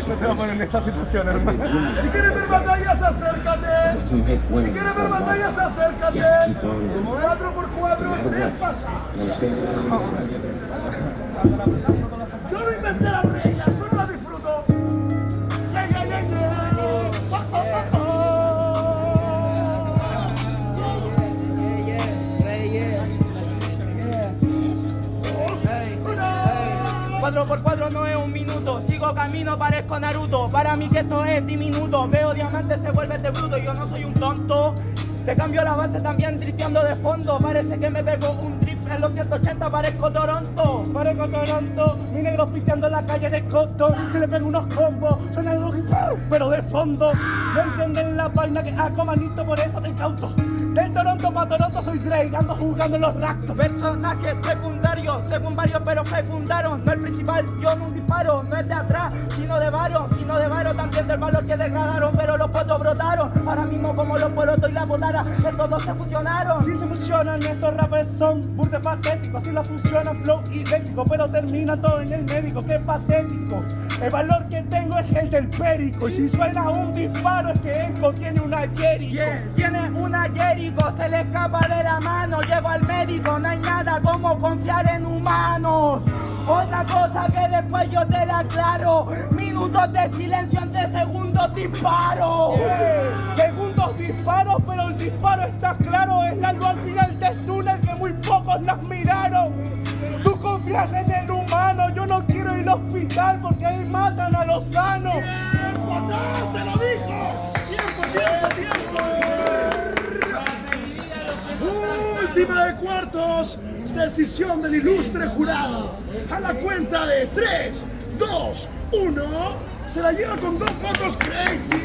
No te voy a poner en esa situación, hermano. Si quieres ver batallas, acércate. Si quieres ver batallas, acércate. 4x4, 3 pasas. Yo no inventé las reglas, solo las disfruto. Yeah, yeah, yeah, yeah. Oh, oh, oh, oh. 4x4 no es un minuto, sigo camino, parezco Naruto. Para mí que esto es diminuto, veo diamantes, se vuelve de bruto. Yo no soy un tonto, te cambio la base también tristeando de fondo. Parece que me pego un drift en los 180, parezco Toronto. Parezco Toronto, mi negro pisteando en la calle de Coto. Se le pegan unos combos, suena algo pero de fondo. No entienden la vaina que hago, manito, por eso te incauto. Del Toronto pa' Toronto soy Drake, ando jugando en los ractos. Personajes secundarios, según varios pero fecundaron. No el principal, yo no un disparo, no es de atrás, sino de varo. Sino de varo también del valor que degradaron, pero los potos brotaron. Ahora mismo como los porotos y la botara, estos dos se fusionaron. Si se fusionan, estos rappers son burdes patéticos. Si la fusionan flow y léxico, pero termina todo en el médico, qué patético. El valor que tengo es el del perico. Y si suena un disparo es que Enco tiene una Jericho. Yeah, tiene una Jericho, se le escapa de la mano. Llego al médico, no hay nada como confiar en humanos. Otra cosa que después yo te la aclaro. Minutos de silencio ante segundos disparos. Yeah. Segundos disparos, pero el disparo está claro. Es la luz al final del túnel que muy pocos nos miraron. Tú confías en el humano, yo no quiero ir al hospital porque ahí matan a los sanos. ¡Tiempo! ¡No! ¡Se lo dijo! ¡Tiempo! Última de cuartos. Decisión del ilustre jurado. A la cuenta de 3, 2, 1. Se la lleva con 2 fotos crazy.